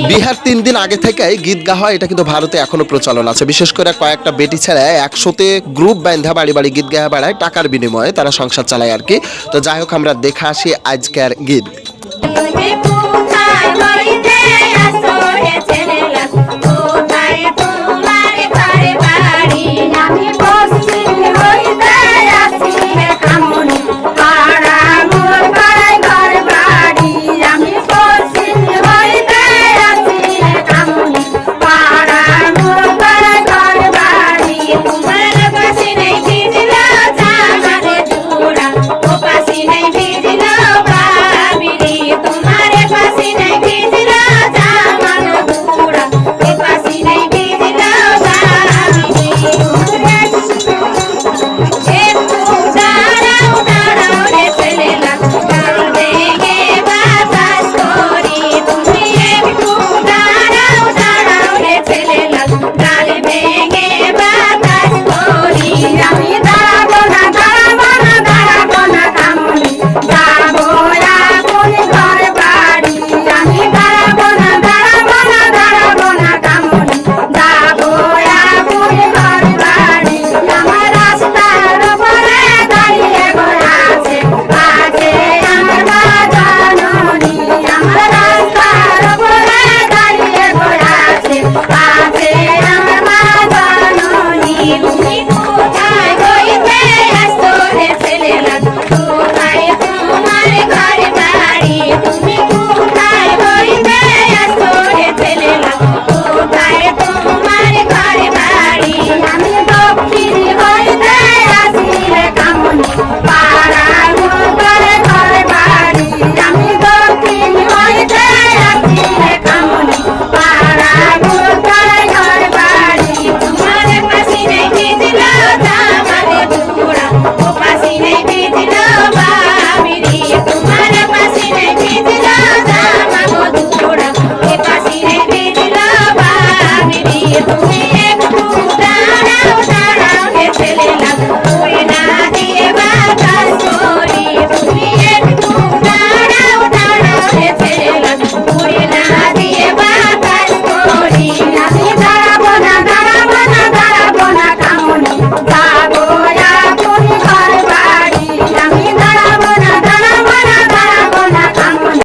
বিহার 3 দিন আগে থেকে গীত গা হয়, এটা কিন্তু ভারতে এখনো প্রচলন আছে। বিশেষ করে কয়েকটা বেটি ছেলে একসাথে গ্রুপ বান্ধা বাড়ি বাড়ি গীত গায়ে বেড়ায়, টাকার বিনিময়ে তারা সংসার চালায় আর কি। তো যাই হোক, আমরা দেখে আসি আজকের গীত।